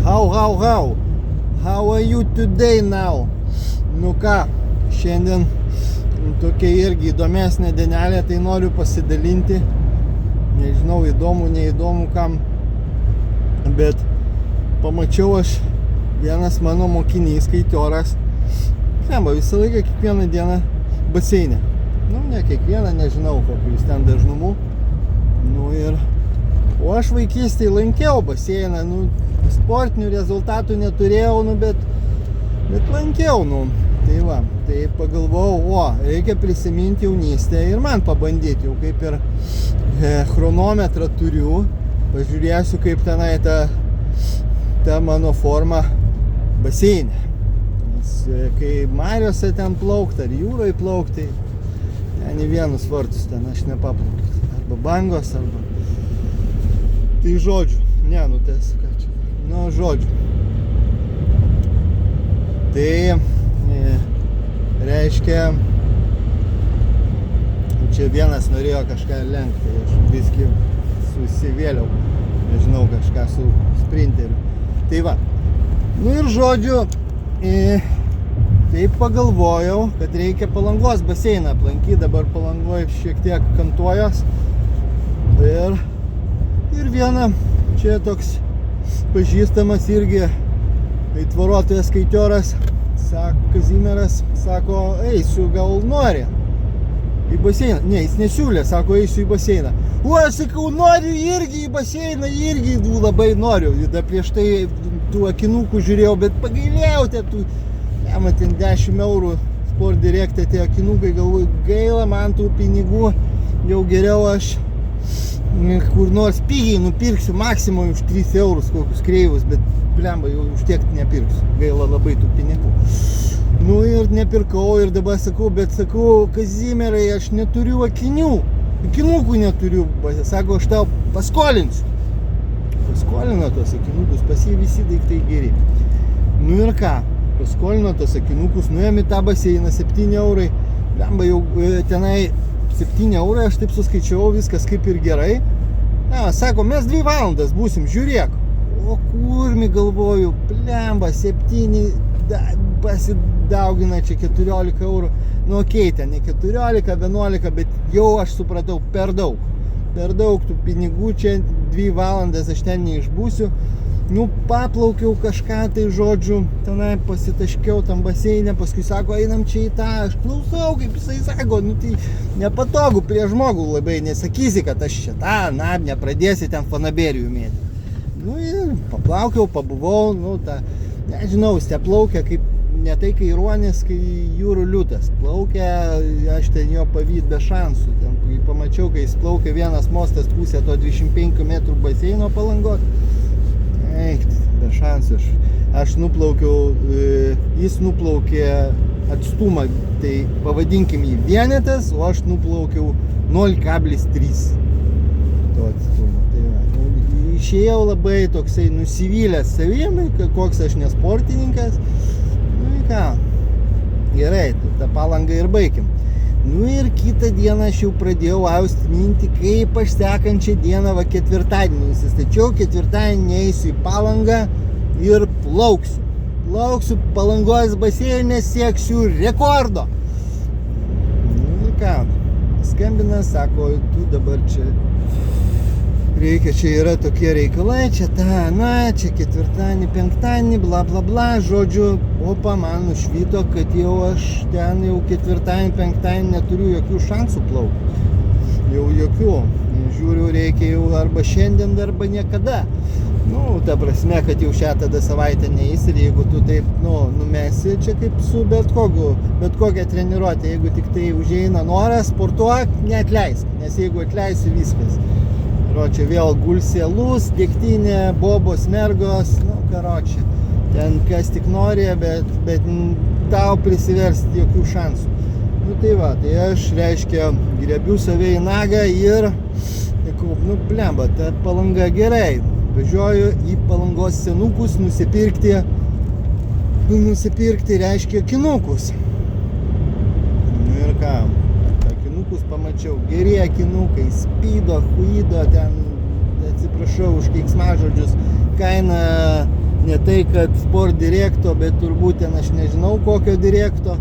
How are you today now? Nu ką, šiandien tokia irgi įdomesnė dienelė, tai noriu pasidalinti. Nežinau, įdomu, neįdomu kam, bet pamačiau aš vienas mano mokinys, skaitioras, visą laiką kiekvieną dieną baseine. Nu, ne kiekvieną, nežinau, kokiu jis ten dažnumu. Nu ir, o aš vaikystėje lankiau baseiną, nu, sportinių rezultatų neturėjau, nu, bet lankiau, nu. Tai va, tai pagalvojau, reikia prisiminti jaunystę ir man pabandyti, jau kaip ir chronometrą turiu, pažiūrėsiu, kaip tenai ta mano forma baseine. Nes kai mariose ten plaukti, ar jūroje plaukti, ten į vienus vartus ten aš nepaplaukti. Arba bangos, arba... Tai žodžiu, ką čia. Nu, žodžiu. Tai reiškia, čia vienas norėjo kažką lenkti, aš viski susivėliau, nežinau, kažką su sprinteriu. Tai va, nu ir žodžiu, taip pagalvojau, kad reikia Palangos baseiną aplankyti, dabar Palangoj šiek tiek kantuojos. Ir viena, čia toks pažįstamas irgi aitvaruotojas skaitioras, Kazimieras, sako, eisiu, gal nori į baseiną. Ne, jis nesiūlė, sako, eisiu į baseiną. Aš sakau, noriu irgi į baseiną, irgi labai noriu. Da prieš tai tų akinukų žiūrėjau, bet pagailėjau tų, ten 10 eurų Sport Directe tie akinukai, galvoju, gaila man tų pinigų, jau geriau aš kur nors pigiai nupirksiu, maksimum už 3 eurus kokius kreivus, bet blemba, jau už tiek nepirksiu, gaila labai tų pinigų. Nu ir nepirkau ir dabar sakau, Kazimierai, aš neturiu akinukų neturiu, sako, aš tau paskolinsiu. Paskolino tos akinukus, pas jį visi daiktai geri. Nu ir ką, paskolino tos akinukus, nuėjom į tą baseiną, 7 eurai, blemba, jau tenai 7 eurai, aš taip suskaičiau, viskas kaip ir gerai. Sako, mes 2 valandas būsim, žiūrėk. O kurmi, galvoju, blemba, 7 pasidaugina čia 14 eurų. Nu okei, ten ne 14, 11, bet jau aš supratau, per daug. Per daug tų pinigų, čia 2 valandas aš ten neišbūsiu. Nu, paplaukiau kažką, tai žodžiu, tenai pasitaškiau tam baseinę, paskui sako, einam čia į tą, aš klausau, kaip jisai sako, nu tai nepatogu prie žmogų labai, nesakysi, kad aš čia nepradėsi ten fanaberijų mėti. Nu ir paplaukiau, pabuvau, nu tą, nežinau, steplaukia, kaip ne tai kai ruonis, kai jūrų liūtas. Plaukia, aš ten jo pavyt be šansų, ten pamačiau, kai jis plaukia vienas mostas pusė to 25 metrų baseino Palangos. Be šansų, aš nuplaukiau, jis nuplaukė atstumą, tai pavadinkim jį vienetas, o aš nuplaukiau 0,3 to atstumo. Tai va, išėjau labai toksai nusivylęs savimi, koks aš nesportininkas. Nu ir ką, gerai, tą Palangą ir baigim. Nu ir kitą dieną aš jau pradėjau aust mintį, kaip aš sekančią dieną, ketvirtadienį nusistačiau, ketvirtadienį eisiu į Palangą ir plauksiu. Plauksiu Palangos baseine, sieksiu rekordo. Nu ir ką, skambina, sako, tu dabar čia reikia, čia yra tokie reikalai, čia čia ketvirtadienį, penktadienį, bla bla bla, žodžiu, man nušvito, kad jau aš ten jau ketvirtadienį, penktadienį neturiu jokių šansų plaukti. Jau jokių. Žiūriu, reikia jau arba šiandien, arba niekada. Nu, ta prasme, kad jau šią tada savaitę neis ir jeigu tu taip, numesi, čia kaip su bet kokia treniruotė, jeigu tik tai užeina noras, sportuok, neatleisk, nes jeigu atleisi, viskas. Karočią, vėl gulsi alus, degtinė, bobos, mergos, karočią. Ten kas tik nori, bet tau prisiversti jokių šansų. Nu tai va, tai aš, reiškia, grebiu save į nagą ir, blemba, ta Palanga gerai. Važiuoju į Palangos senukus nusipirkti, reiškia, akinukus. Nu ir ką? Akinukus pamačiau, geri akinukai, Speedo, Huido, ten, atsiprašau už keiksmažodžius, kaina ne tai, kad Sport Directo, bet turbūt ten aš nežinau kokio Directo,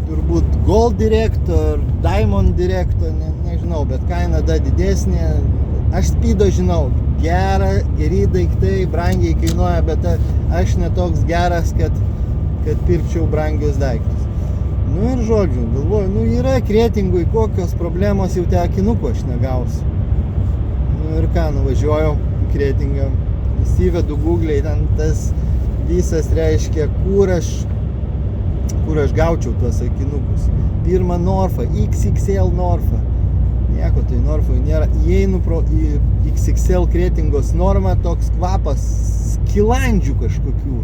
turbūt Gold Directo ar Diamond Directo, nežinau, bet kaina da didesnė. Aš Speedo žinau, geri daiktai, brangiai kainuoja, bet aš netoks geras, kad pirkčiau brangius daiktus. Nu ir žodžiu, galvoju, yra kretingui kokios problemos, jau te akinukų aš negausiu. Nu ir ką, nuvažiuojau į Kretingą, įsivedu Google'ai, ten tas visas reiškia, kur aš gaučiau tuos akinukus. Pirma Norfa, XXL Norfa. Nieko, tai Norfai nėra. Įeinu pro XXL Kretingos Normą, toks kvapas skilandžių kažkokių.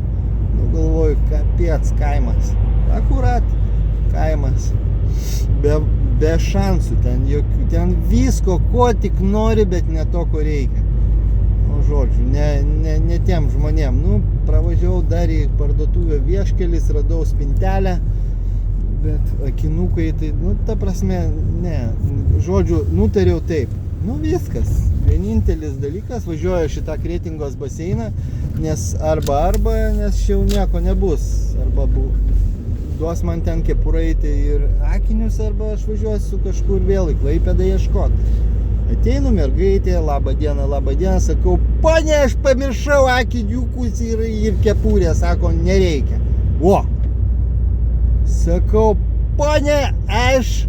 Nu galvoju, kapiec, kaimas. Akurat, kaimas. Be šansų, ten visko, ko tik nori, bet ne to, ko reikia. Nu, žodžiu, ne tiem žmonėm. Nu, pravažiavau dar į parduotuvę Vieškelis, radau spintelę, bet akinukai, tai, nu, ta prasme, ne. Žodžiu, nutariau taip. Nu, viskas. Vienintelis dalykas, važiuoju šitą Kretingos baseiną, nes nes čia jau nieko nebus. Arba duos man ten kepuraitį ir akinius, arba aš važiuosiu kažkur vėl į Klaipėdą ieškot. Ateinu mergaitė, laba diena, sakau, ponia, aš pamiršau akiniukus ir kepurę, sako, nereikia. O! Sakau, ponia, aš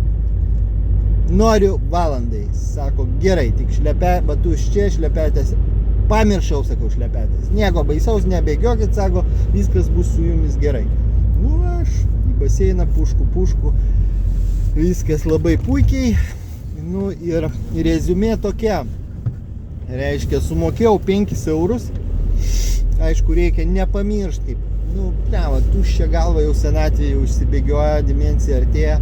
noriu valandai. Sako, gerai, tik batus čia, šlepetės. Pamiršau, sakau, šlepetės. Nieko baisaus, nebėgiokit, sako, viskas bus su jumis gerai. Nu, aš į baseiną, pušku, viskas labai puikiai. Nu, ir reziumė tokia. Reiškia, sumokėjau 5 eurus. Aišku, reikia nepamiršti, kaip, nu, pleva, tuščia galva jau senatvėje jau išsibėgioja, demencija artėja.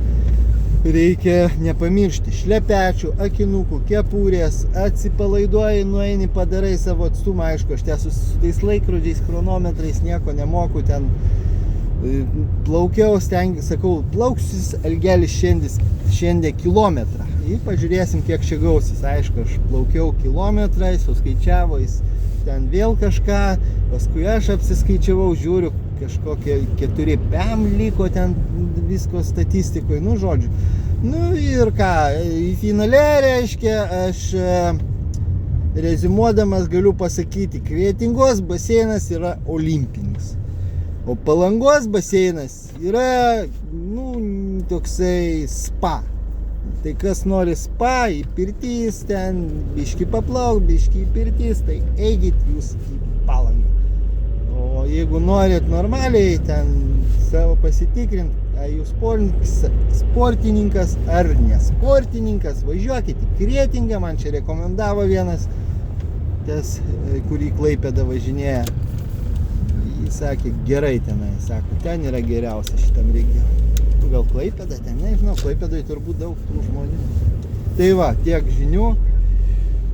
Reikia nepamiršti šlepečių, akinukų, kepurės, atsipalaiduoji, nueini, padarai savo atstumą, aišku, aš ten su tais laikrodžiais, chronometrais nieko nemoku, ten plaukiau, sakau, plauksis Algelis šiandien kilometrą. Ir pažiūrėsim, kiek čia gausis. Aišku, aš plaukiau kilometrais, suskaičiavo jis ten vėl kažką, paskui aš apsiskaičiavau, žiūriu, kažkokie 4 PM liko ten visko statistikoje, nu žodžiu. Nu ir ką, į finale reiškia, aš rezimuodamas galiu pasakyti, Kretingos baseinas yra olimpinis, o Palangos baseinas yra, nu, toksai spa. Tai kas nori spa, į pirtys, ten biški paplauk, biški į pirtys, tai eikit jūs į Palangą. O jeigu norit normaliai ten savo pasitikrint, ar jūs sportininkas ar nesportininkas, važiuokit į Kretingą, man čia rekomendavo vienas, tas, kurį Klaipėdą važinėja. Jis sakė, gerai tenai, sako, ten yra geriausia šitam regione. Gal Klaipėda, ten nežinau, Klaipėdai turbūt daug tų žmonių. Tai va, tiek žinių,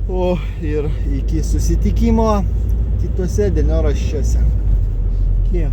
o ir iki susitikimo kitose dienoraščiuose. Iki.